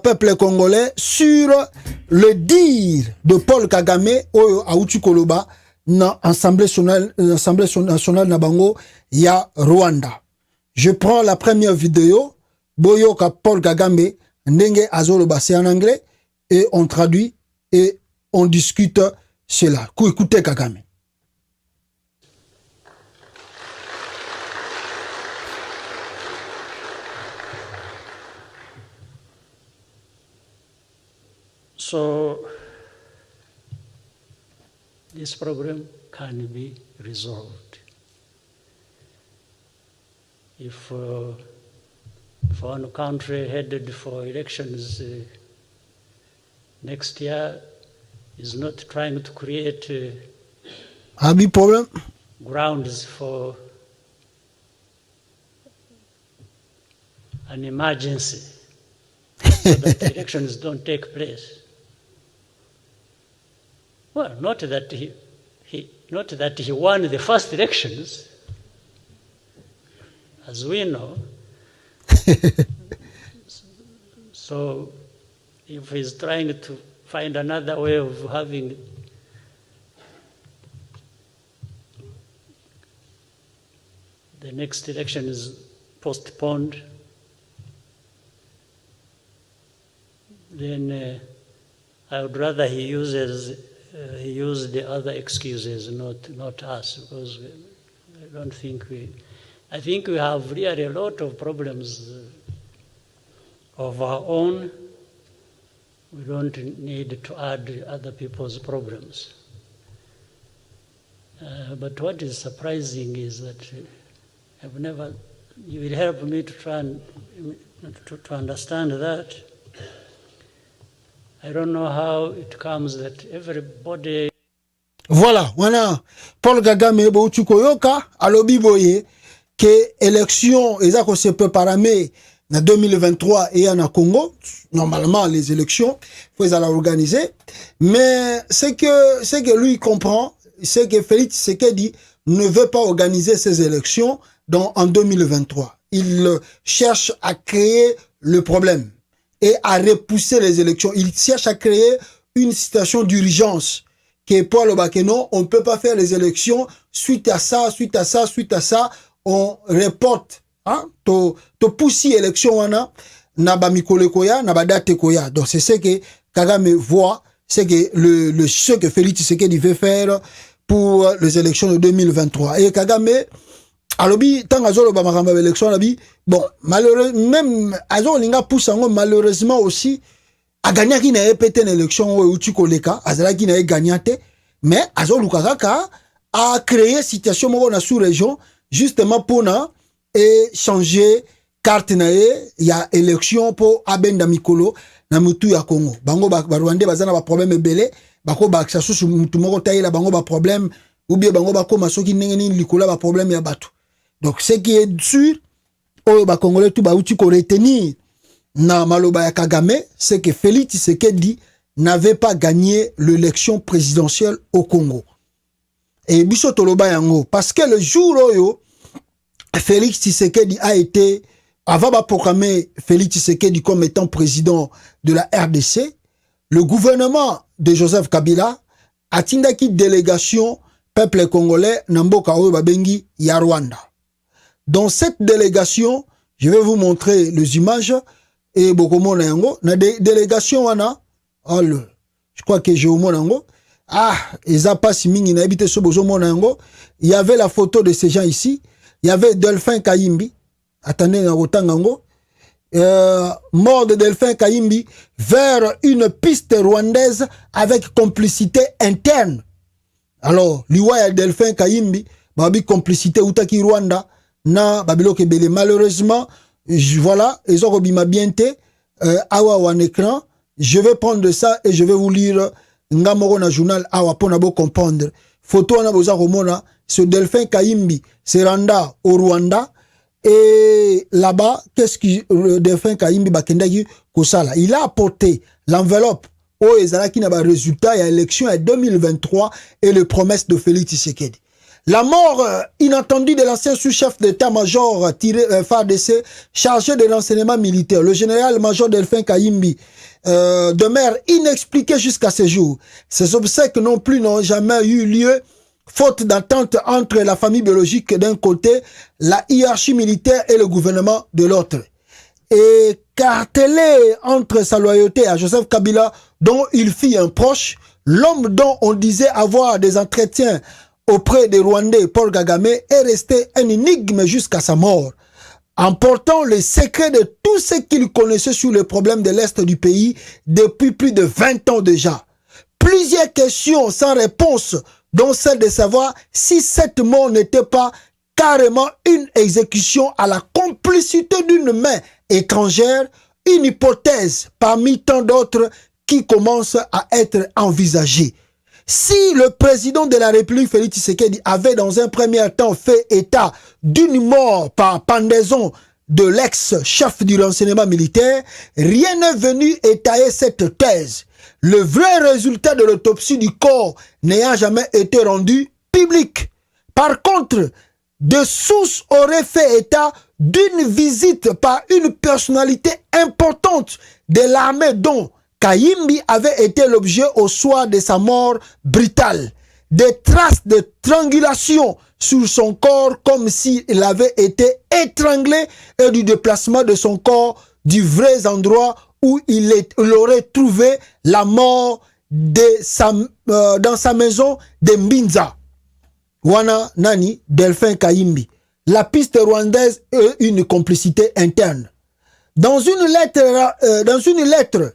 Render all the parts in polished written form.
peuple congolais sur le dire de Paul Kagame oyo auti koloba na Assemblée nationale na bango ya Rwanda. Je prends la première vidéo boyoka Paul Kagame ndenge azoloba c'est en anglais et on traduit et on discute cela. Écoutez Kagame. So this problem can be resolved if one country headed for elections next year is not trying to create a big problem grounds for an emergency so that elections don't take place. Well, not that he won the first elections, as we know. So, if he's trying to find another way of having the next election is postponed, then I would rather he use the other excuses, not us, because I don't think I think we have really a lot of problems of our own. We don't need to add other people's problems. But what is surprising is that you will help me to try and to understand that. I don't know how it comes that everybody. Voilà, voilà. Paul Kagame bouti koyoka alobi boye que élection ezako se préparer en 2023 et en Congo. Normalement les élections faut les organiser, mais ce que lui comprend, c'est que Félix Tshisekedi ne veut pas organiser ces élections en 2023. Il cherche à créer le problème et à repousser les élections. Il cherche à créer une situation d'urgence. Que Paul Obakeno, on ne peut pas faire les élections suite à ça, on reporte. Hein? To poussi élection wana, na ba mikole koya, na ba date koya. Donc c'est ce que Kagame voit, c'est que ce que Félix Tshisekedi veut faire pour les élections de 2023. Et Kagame, alobi tant azolo ba makamba élection alobi bon malheureusement même azolo linga pousse malheureusement aussi a gagné qui n'a pété une élection où tu koleka azala qui n'a gagné mais azolo kaka a créé situation mo na sous région justement pour na et changer carte na il y a élection pour abenda mikolo na mutu ya Congo bango ba Rwanda bazana ba problème belé bako ba sasusu mutu moko taïla bango ba problème ou bien bango ba koma soki ndenge ni likola ba problème ya batu. Donc, ce qui est sûr, au Congolais tout bauti ko retenir na maloba ya Kagame, c'est que Félix Tshisekedi n'avait pas gagné l'élection présidentielle au Congo. Et biso toloba yango parce que le jour où Félix Tshisekedi a été avant de proclamer Félix Tshisekedi comme étant président de la RDC, le gouvernement de Joseph Kabila a tindaki délégation peuple congolais namboka oyo babengi ya Rwanda. Dans cette délégation, je vais vous montrer les images et beaucoup de yango na délégation wana je crois que j'ai au yango ils a pas si mingi na habité so bozo mona yango il y avait la photo de ces gens ici, il y avait Delphin Kayimbi attendez na rotanga yango mort de Delphin Kayimbi vers une piste rwandaise avec complicité interne. Alors liwa ya Delphin Kayimbi babi complicité utaki Rwanda na babilo kebele malheureusement voilà ils ont bima bienté awa en écran je vais prendre ça et je vais vous lire ngamoro na journal awa pona bo comprendre photo na boza komona ce Delphin Kayimbi se randa au Rwanda et là-bas qu'est-ce que Delphin Kayimbi bakendaki kosala il a apporté l'enveloppe au ezalaki na ba résultat ya élection en 2023 et les promesses de Félix Tshisekedi. La mort inattendue de l'ancien sous-chef d'état-major FARDC chargé de l'enseignement militaire, le général-major Delphin Kayimbi, demeure inexpliquée jusqu'à ce jour. Ces obsèques non plus n'ont jamais eu lieu, faute d'entente entre la famille biologique d'un côté, la hiérarchie militaire et le gouvernement de l'autre. Et cartelé entre sa loyauté à Joseph Kabila, dont il fit un proche, l'homme dont on disait avoir des entretiens auprès des Rwandais, Paul Kagame, est resté un énigme jusqu'à sa mort, emportant le secret de tout ce qu'il connaissait sur les problèmes de l'Est du pays depuis plus de 20 ans déjà. Plusieurs questions sans réponse, dont celle de savoir si cette mort n'était pas carrément une exécution à la complicité d'une main étrangère, une hypothèse parmi tant d'autres qui commence à être envisagée. Si le président de la République, Félix Tshisekedi, avait dans un premier temps fait état d'une mort par pendaison de l'ex-chef du renseignement militaire, rien n'est venu étayer cette thèse. Le vrai résultat de l'autopsie du corps n'ayant jamais été rendu public. Par contre, des sources auraient fait état d'une visite par une personnalité importante de l'armée dont Kayimbi avait été l'objet au soir de sa mort brutale. Des traces de strangulation sur son corps comme s'il avait été étranglé et du déplacement de son corps du vrai endroit où il aurait trouvé la mort dans sa maison de Mbinza. Wana Nani, Delphin Kayimbi. La piste rwandaise est une complicité interne. Dans une lettre,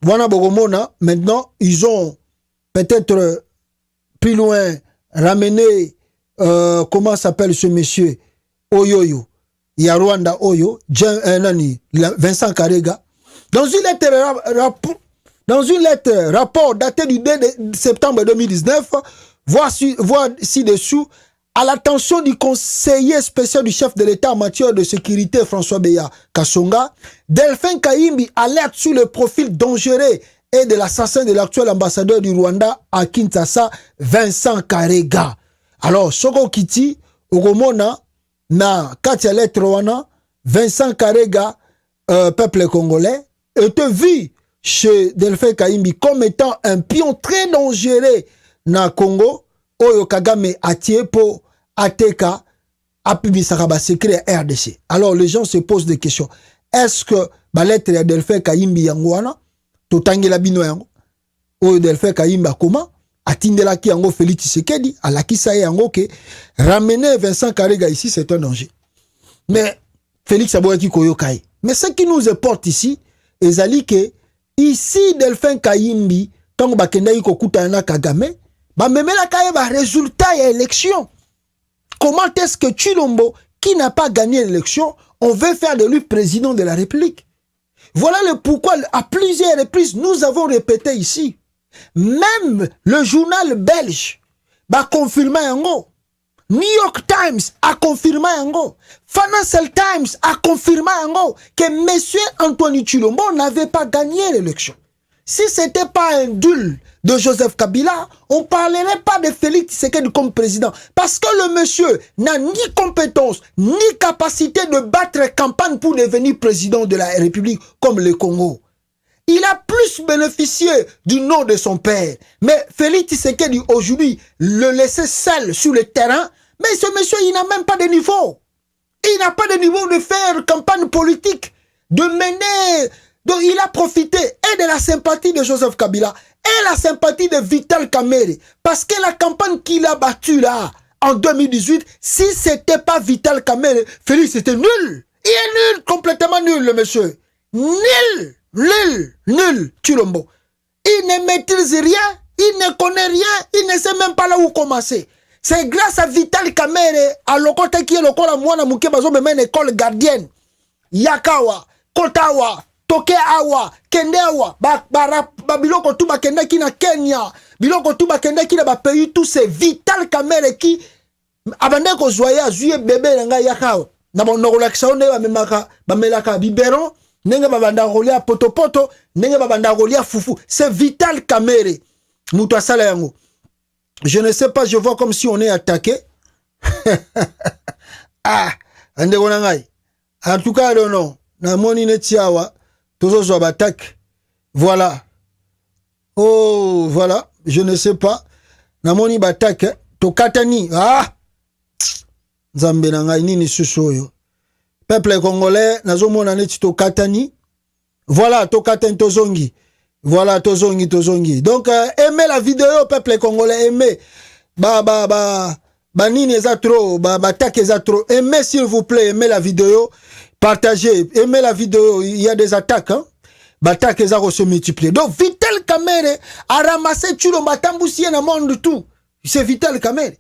Wana Bogomona, maintenant, ils ont peut-être plus loin ramené, comment s'appelle ce monsieur, Oyoyo, il y a Rwanda Oyo, Vincent Karega. Dans une lettre rapport daté du 2 septembre 2019, voici ci-dessous, à l'attention du conseiller spécial du chef de l'État en matière de sécurité François Beya Kassonga, Delphin Kayimbi alerte sur le profil dangereux et de l'assassin de l'actuel ambassadeur du Rwanda à Kinshasa, Vincent Karega. Alors, Soko Kiti, Ogomona, na Katia lettre wana, Vincent Karega, peuple congolais, était vu chez Delphin Kayimbi comme étant un pion très dangereux na Congo, Oyo Kagame Atie pour Ateka, Apibisaraba secret RDC. Alors les gens se posent des questions. Est-ce que la lettre de Delphin Kayimbi Yangwana, Totangela Bino Yango, Oyo Delphin Kayimbi comment Atindela ki Yango Félix Tshisekedi, Alakisa Yango ke ramener Vincent Karega ici, c'est un danger. Mais Félix Aboyaki Koyokai. Mais ce qui nous importe ici, ezali que ici Delphin Kayimbi, tant que bakenda yiko kutana Kagame, ba memela kaye ba résultat et élection. Comment est-ce que Chilombo, qui n'a pas gagné l'élection, on veut faire de lui président de la République? Voilà le pourquoi, à plusieurs reprises, nous avons répété ici. Même le journal belge a confirmé yango. New York Times a confirmé yango. Financial Times a confirmé yango que M. Antoine Chilombo n'avait pas gagné l'élection. Si ce n'était pas un duel de Joseph Kabila, on ne parlerait pas de Félix Tshisekedi comme président. Parce que le monsieur n'a ni compétence, ni capacité de battre campagne pour devenir président de la République comme le Congo. Il a plus bénéficié du nom de son père. Mais Félix Tshisekedi aujourd'hui le laissait seul sur le terrain. Mais ce monsieur, il n'a même pas de niveau. Il n'a pas de niveau de faire campagne politique, de mener... Donc il a profité et de la sympathie de Joseph Kabila et la sympathie de Vital Kamerhe. Parce que la campagne qu'il a battue là, en 2018, si c'était pas Vital Kamerhe, Félix était nul. Il est nul, complètement nul le monsieur. Nul, Chilombo. Il ne maîtrise rien, il ne connaît rien, il ne sait même pas là où commencer. C'est grâce à Vital Kamerhe, à l'okota qui est l'école à moi, na mouké bazo me mène école gardienne. Yakawa, Kotawa, Toke awa, kende awa, biloko tu ba kende ki na Kenya, biloko tu ba kende ki na ba pays tout c'est Vital Kamerhe qui abande ko zoya zuye bébé nga yakawa. Na bon rolakisa onde ba memaka ba melaka biberon, nenge ba banda rolia potopoto, nenge ba banda rolia fufu. C'est Vital Kamerhe. Mutu asala yango. Je ne sais pas, je vois comme si on est attaqué. Ah, ande kona ngai. En tout cas, non. Na moni netiawa, tozo zo batak. Voilà. Oh, voilà. Je ne sais pas. Na moni batak, to katani. Ah! Nzambe na ngai nini susoyo. Peuple congolais, nazo mona neti to katani. Voilà, to katani tozongi. Voilà, tozongi. Donc, aimez la vidéo, peuple congolais, aimez. Nini eza trop, tak eza trop. Aimez, s'il vous plaît, aimez la vidéo. Partagez, aimez la vidéo. Il y a des attaques, hein. Batak eza se multiplier. Donc, Vital Kamerhe a ramassé Tchulombo Batamboussien dans le monde tout. C'est Vital Kamerhe.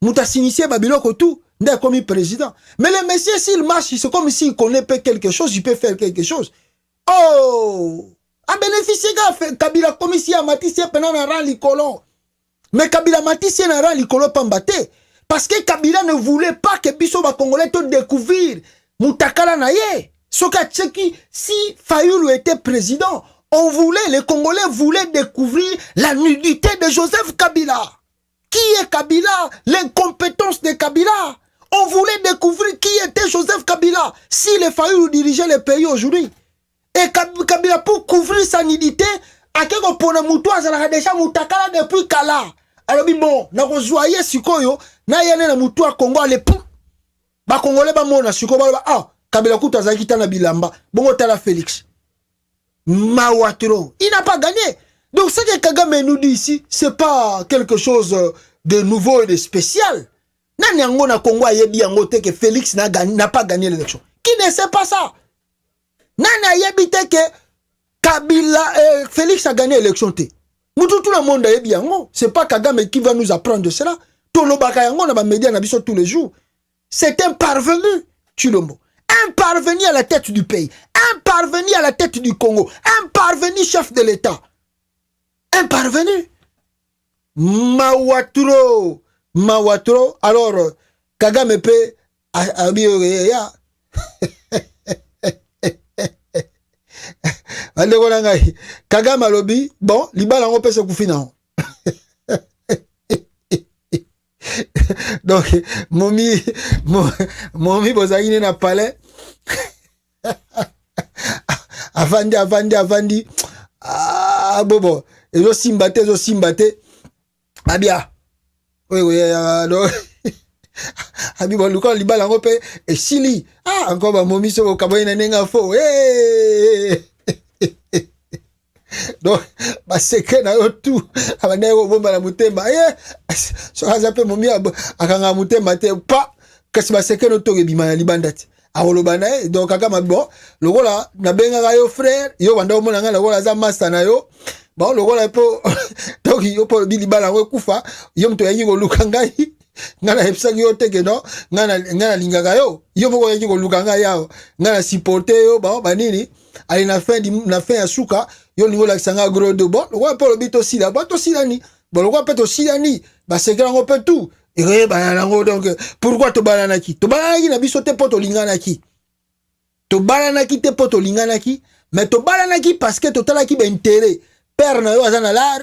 Mouta signifié Babiloko tout. N'est comme président. Mais le monsieur, s'il marche, c'est comme s'il connaît quelque chose, il peut faire quelque chose. Oh! A bénéficié Kabila comme ici à Matisse pendant un rang l'icolo. Mais Kabila Matisse n'a rang l'icolo pambaté. Parce que Kabila ne voulait pas que Bisso va Congolais te découvrir. Moutakala naye. Si Fayoulou était président, les Congolais voulaient découvrir la nudité de Joseph Kabila. Qui est Kabila? L'incompétence de Kabila. On voulait découvrir qui était Joseph Kabila. Si les Fayoulou dirigeaient le pays aujourd'hui. Et Kabila pour couvrir sa nudité, à quel point Moutoua a déjà Moutakala depuis Kala. Alors bon, na rejoye sikoyo, na yane na Moutoua Congo ale pou. Ba Congolais ba mona sikoyo ba ah, Kabila kuta za kita na bilamba. Bongo tala Félix. Mawatro, il n'a pas gagné. Donc ce que Kagame nous dit ici, c'est pas quelque chose de nouveau et de spécial. Nani yango na Congo ayebi yango te que Félix n'a pas gagné l'élection. Qui ne sait pas ça? Nani ayebi te que Kabila Félix a gagné l'élection te. Tout le monde ayebi yango. C'est pas Kagame qui va nous apprendre de cela. Tout le baka yango na ba média na biso tous les jours. C'est un parvenu, Tshilombo. Un parvenu à la tête du pays. Un parvenu à la tête du Congo. Un parvenu chef de l'État. Un parvenu. Mawatro. Alors, Kagame peut ya. Kagame alobi, bon, libala on peut se koufina. Donc, momi bozagine na palais. Avandi. Ah, bobo. Ezo simbate. Abia. Oui, alors. Abi bon, luka libala on peut et sili. Ah, encore ba momi so kaboye na nenga fo. Donc, secret na yo tout. Abanda yo bomba na mutemba. So azape momi akanga mutemba te pa kasi secret no to gebima ya libandati. Aolobana donc Kagame bon, lokola na benga yo frère, yo banda o mona nga lokola za master na yo. Bon, lokola po donc yo po bilibala ko kufa, yo mto yangi ko lukangai. Ngana hepsaki yo teke no, ngana lingaka yo. Yo moko yangi ko lukanga yao. Ngana supporter yo ba nini? Ali na fin ya suka yo lingo la sanga gros de bon lo pa lo bito sila ba to sila ni bon lo pa to sila ni ba sekra ngo pe tout et ba na ngo donc pourquoi to balana ki na biso te poto lingana ki to balana ki te poto lingana ki mais to balana ki parce que to tala ki ba intérêt père na yo azana lar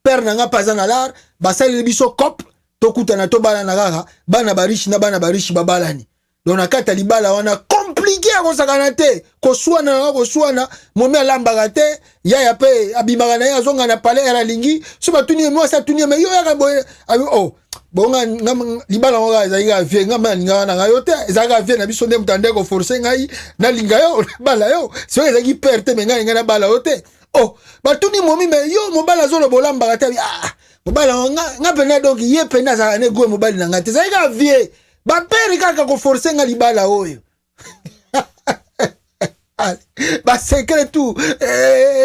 père na nga pazana lar ba sali biso cop to kutana to balana gaga bana barishi na bana barishi ba balani. Donc na kata libala wana compliqué à kosakana te koswana momi alambaka te ya pe abimaka na ye azonga na palais ala lingi so batuni moi ça tuni mais yo ya boye oh bonga libala ngo za ya vie ngama linga na yo te za ga vie na biso ndem tande ko forcer ngai na linga yo bala yo so za ki perte me ngai na bala yo te oh batuni momi mais yo mobala zo lo bolambaka te ah mobala nga pena donc ye pena za ne go mobali na ngate za ga vie ba peri kaka ko forcer nga libala oyo ba secret tout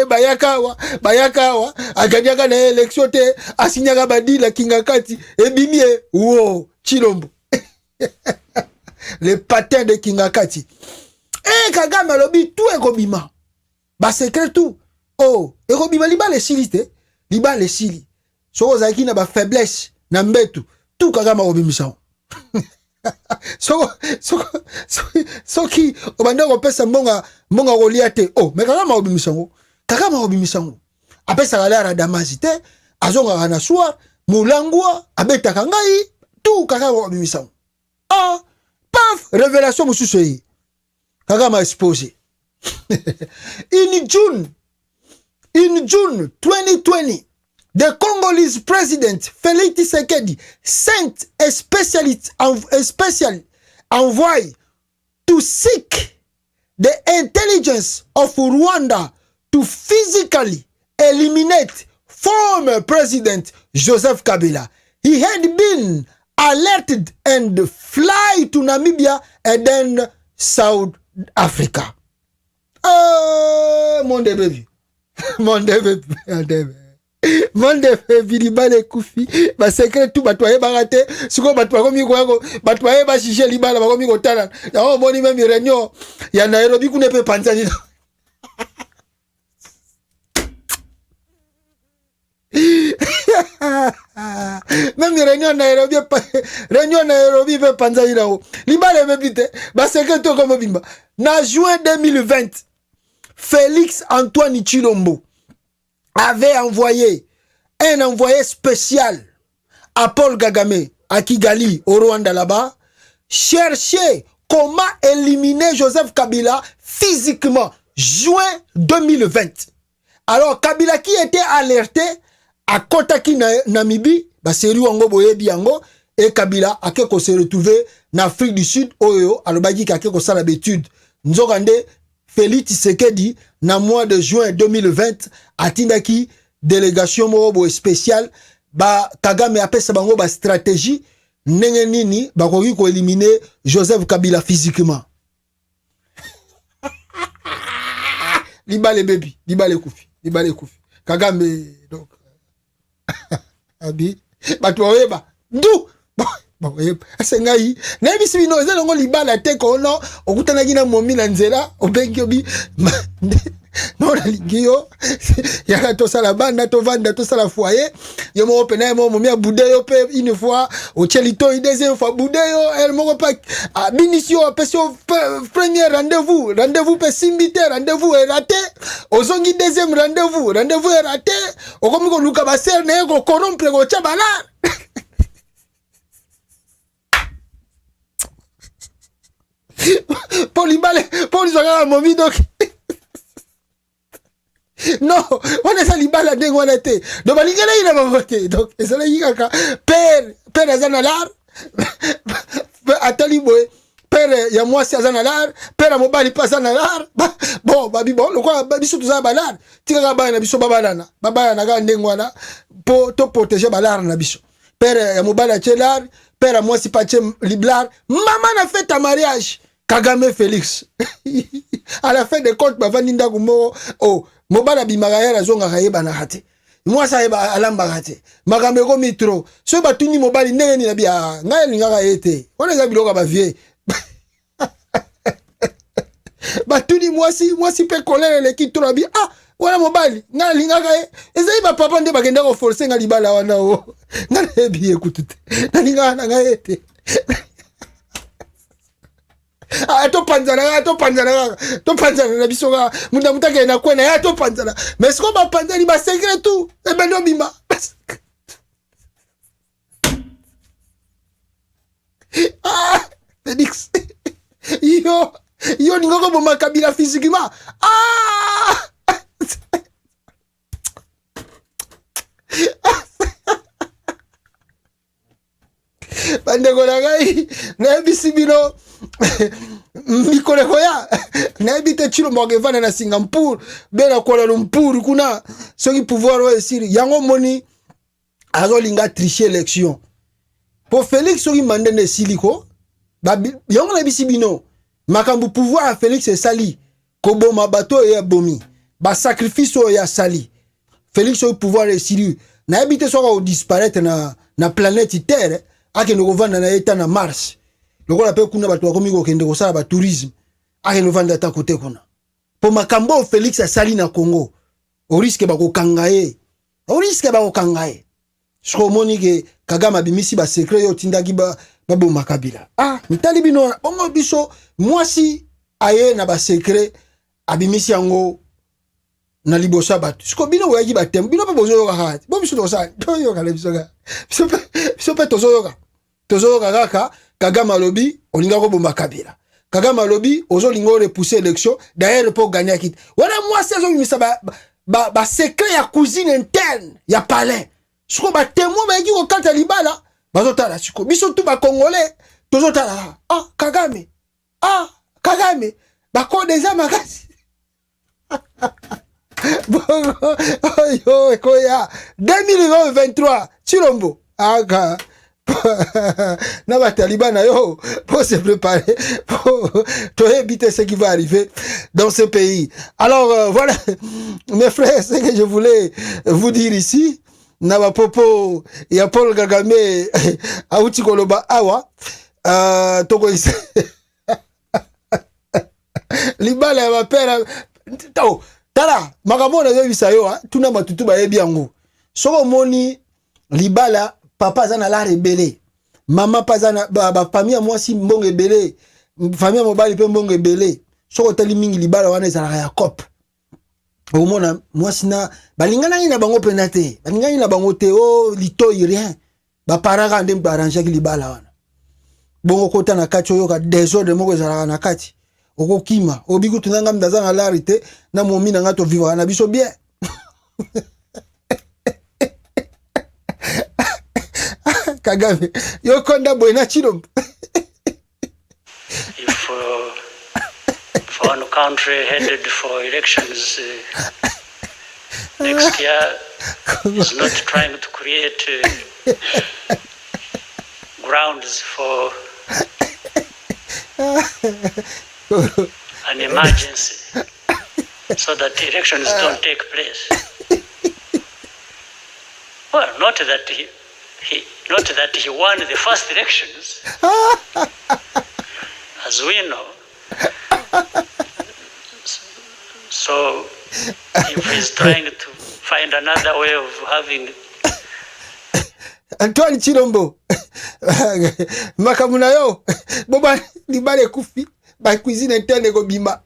bayakawa aganyaka na élection te asinyaka badila kinga kati ebimie wo Tshilombo le patin de kinga kati Kagame lobi tout ekobima ba secret tout oh ekobima libala esili te libala esili soko zaki na ba faiblesse na mbetu tout Kagame obimisa soki obanda ko pesa mbonga goliate oh mais Kagame obimisango apesa galara Damazi te azonga na soir mulangwa abeta kangai tout Kagame obimisango Ah, paf, révélation moussousei. Kagame a exposé. In June 2020, the Congolese president Félix Tshisekedi sent a special envoy to seek the intelligence of Rwanda to physically eliminate former President Joseph Kabila. He had been alerted and fly to Namibia and then South Africa. Monde baby. Monde baby. Monde baby libale kufi. Ba secret tout batwaye barate. Siko batwa komi ko batwaye ba shishe libala ba komi ko tala. Ya o moni même réunion ya Nairobi ku ne pe panzani. Même réunion Nairobi pe panzani là. Libale me bite. Ba secret to comme bimba. Na juin 2020, Félix Antoine Tshilombo avait envoyé un envoyé spécial à Paul Kagame, à Kigali, au Rwanda là-bas, chercher comment éliminer Joseph Kabila physiquement, juin 2020. Alors, Kabila qui était alerté à Kotaki Namibie, bah, c'est Ruango Boye Biango, et Kabila a quelque se retrouver en Afrique du Sud, Oyo, à l'Obagi qui a quelque chose l'habitude. Nous avons Félix Tshisekedi, na mois de juin 2020, à Tindaki, délégation mobo spéciale, ba Kagame appelle sa bango ba stratégie, nenge nini, ba koki ko éliminer Joseph Kabila physiquement. Libale baby, libale kufi. Kagame, donc, abi, ba tuweba, dou, bon, asengai na bisi bino ezelo ngo libala te kono okutana gina momi na nzela obengi obi no na ligio ya to sala banda to vanda to sala foyer yo mo pena mo momi abude yo pe une fois au chelito deuxième fois bude yo el mo pa binisio pesio premier rendez-vous pe simbite rendez-vous est raté ozongi deuxième rendez-vous est raté okomi ko luka ba ser na ko corrompre ko chabala. Pour les momi donc non on est ça libala de on était donc balingala il a voté donc et ça là yaka père azanalar atalibo père ya moi c'est azanalar père mobali pas azanalar bon babi bon le quoi biso tout ça balar tika ba na biso babalana ga ndengwana pour te protéger balar na biso père ya mobali chelar père moi c'est pas liblar maman a fait ta mariage Kagame Félix. À la fin des comptes, Bavaninda Gumo, oh, Mobala Bimagaya, Zonga Raeba Nahate. Moi, ça est à l'ambarate. Magamego Mitro. Ce batuni Mobali Neni Nabia, Nalinga été. On les a vu là, vie. Batuni, moi si peut coller les qui trop bien. Ah, voilà Mobali. Nalinga et ça y va papa de Bagenda au forcé Nalibala Wanao. Nalebi écoute. Nalinga Nagaete. To panzana na bisoga munda mutake na kwena ya to panzana mais ce qu'on va panzana ba secret tout e ben no bima Félix yo ningo ko boma Kabila physiquement bandeko na ngai na bisibino mikole koya na ebite Tshilombo ngevana na Singapour bena Kuala Lumpur kuna soki pouvoir wa esiri yango moni azolinga tricher élection pour Félix soki mandene siliko yango na bisibino makambu pouvoir à Félix esali koboma bato ya bomi ba sacrifice ya sali Félix soki pouvoir esiri na ebite soka disparaître na planète Terre akende kovanda na eta na Mars lokola pe kuna bato bakomi kokende kosala ba tourisme akende kovanda ta kote kuna po makambo Félix asali na Congo o risque ba kokanga ye siko moni ke Kagame abimisi ba secret yo tindaki ba boma Kabila mitali bino bongo biso mwasi aye na ba secret abimisi yango na libosa batu siko bino oyaji batem bino pe bozo yoka hati bo biso to sa to yoka le biso ga biso pe tozo yoka kaka Kagame alobi olinga ko bomba Kabila. Kagame alobi ozolinga repousser élection d'ailleurs pour gagner kit. Voilà moi c'est ça ba secret ya cousine interne ya palais. Siko ba témoin ba yiki ko kata libala bazotala siko biso tu ba congolais tozotala Kagame ba ko déjà makasi. Yo koya 2023 Chilombo aga na ba taliban yo pour se préparer pour éviter ce qui va arriver dans ce pays. Alors voilà mes frères, ce que je voulais vous dire ici na ba popo ya Paul Kagame auti koloba awa toko ise libala ya pera tala makambo na yo bisayo tuna matutu ba yebi yango soko moni libala papa zana la rebelle mama pazana ba famille moi si mbongo ebele famille mobali pe mbongo ebele soko tali mingi libala wana ezala ya cop omona moi sina balingana ina bango penate balingana ina bango te litoyi rien ba paraka ndem ba arranger libala wana bongo kota na kati oyo ka désordre moko ezala na kati okokima obiku tunanga mdazanga larite na momi na ngato vivre na biso bien. Kagame yo konda boina Chilombo. If one country headed for elections next year is not trying to create grounds for an emergency so that elections don't take place. Well, not that he won the first elections, as we know. So if he's trying to find another way of having Antoine Chilombo makamuna yo boba libale kufi ba cuisine interne ko bima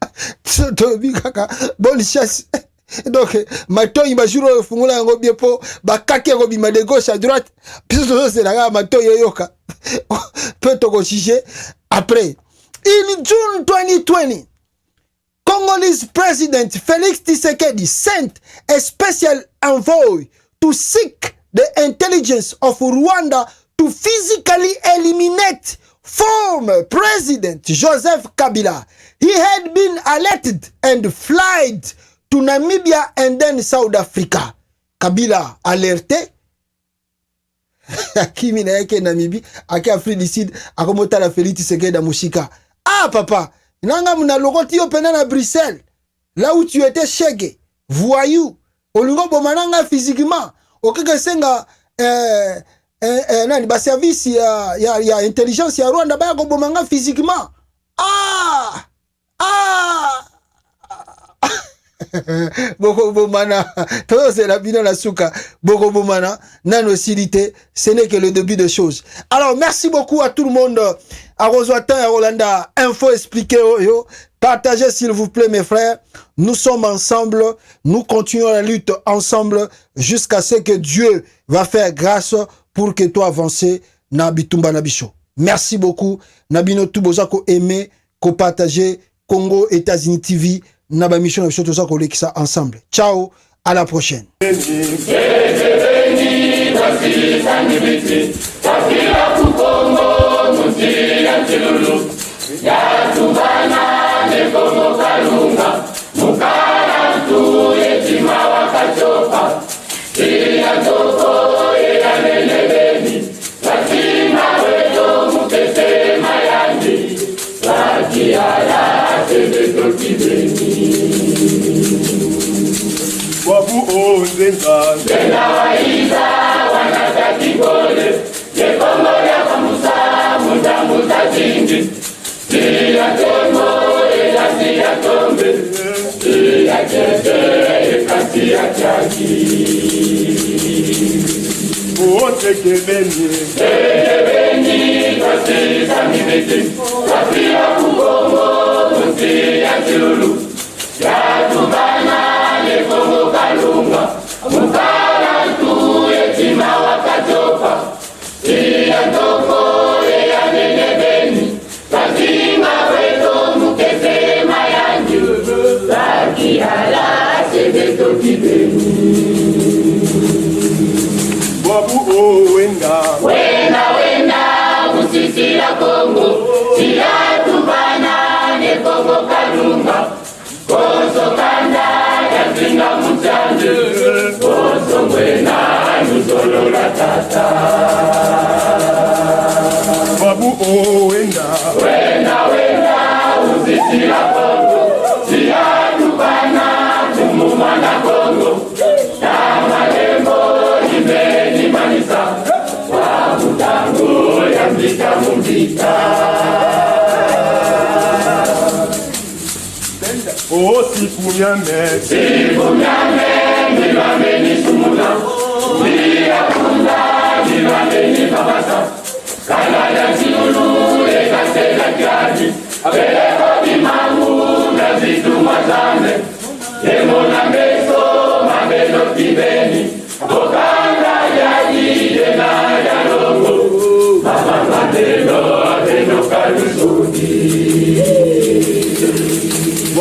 to bikaka bonne chasse. Donc matoyi bajuro fungula yango biepo bakaki ko bima de gauche à droite piso c'est la matoyi yoka peut to chicher après. In June 2020, Congolese President Felix Tshisekedi sent a special envoy to seek the intelligence of Rwanda to physically eliminate former President Joseph Kabila. He had been alerted and fled to Namibia and then South Africa. Kabila alerté. Kimi na yake Namibia, aki Afrique du Sud, akomota la Felix Tshisekedi Mushika. Ah papa, nanga muna lokoti yo pena na Bruxelles. Là où tu étais chèque, voyou, olingo bomananga physiquement. Okeke senga nani ba service ya intelligence ya Rwanda ba ko bomanga physiquement. Boko bomana to c'est la bino la souka boko bomana nano silité, ce n'est que le début des choses. Alors merci beaucoup à tout le monde à Rosoatan et Rolanda info expliqué yo. Partagez s'il vous plaît mes frères. Nous sommes ensemble, nous continuons la lutte ensemble jusqu'à ce que Dieu va faire grâce pour que toi avances na bitumba na biso. Merci beaucoup. Nabino tuboza ko aimer, ko partager Congo États-Unis TV na ba mission biso toza ko lekisa ensemble. Ciao, à la prochaine. Wabu onzenza Zena waiza wanataki gole Yekongo ya kamusa muda muda jingi Siya tomo elasi ya tombe Siya kete ekasi ya chaki Uote kebeni Kebeni kasi samimeti Kasi ya kugongo Musi ya chilulu Ya tubana Kongo kalunga mukala tu yetima wakatopa iya toko ya nenebe Wabu wenda kusisi ya Kongo siya tubana ne Kongo kalunga koso kanda ya zinga mutande koso wena nusolo la tata. Wabu wenda kusisi ya Kongo siya tubana tumumana Kongo kama lembo imeni manisa wabutango ya mbika mumbika. siku nyame nibame nisumuna Mia kunda nibame nibabasa Kala ya ziulu eka sela kiaji Apeleko bimangu na zitu mazane Yemo na meso mabelo kibeni Okanga ya jide na ya longo Mama mabelo abeno kalusudi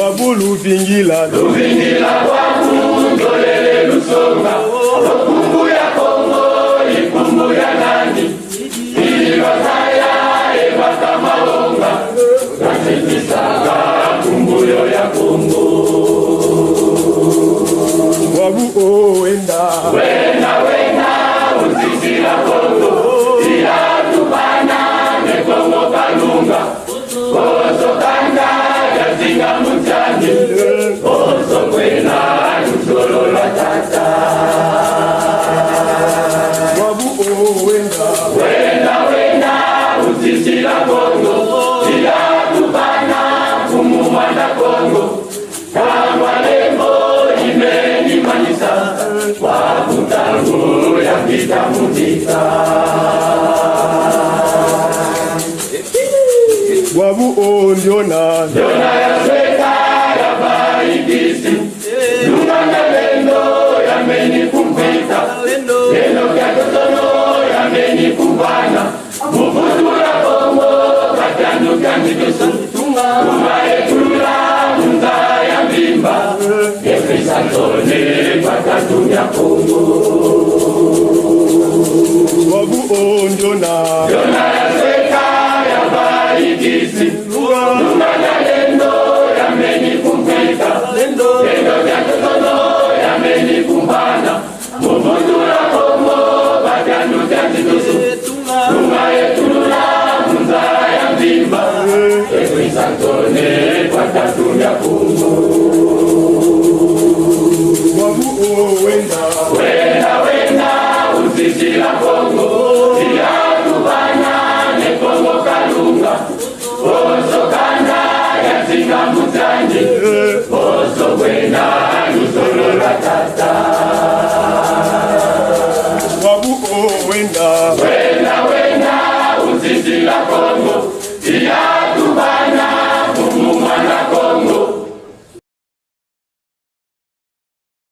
Wabulu vingila wabu ndolele lusonga Okumbu ya Kongo, ikumbu ya nani Ilibasaya, ebaka maonga Kasikisaga, kumbuyo ya Kongo Wabu wenda Usisi la Kongo Ila tubana, ne Kongo kalunga Koso kanda, ya zinga mutani Koso kwena, nusolo la tata Wabu wenda Usisi la Kongo Ila tubana, kumumanda Kongo Kama lembo, imeni manisa Wabutangu, ya kita mutika Wabu ndiona ya sweta ya baigisi Lumanga lendo ya meni kumpita Lendo kya totono ya meni kumbana Mubutu ya Kongo Katandu kya mitisu Kuma etula Munza ya mbimba Efisa tone Katatu ya Kongo Wabu ndiona ya sweta ya baigisi Lumanga lendo ya meni kumpita Lendo kya totono ya meni kumbana Mubutu ya Kongo Katandu kya mitisu Kuma etula Munza ya mbimba Efisa tone Katatu ya Kongo Wabu wenda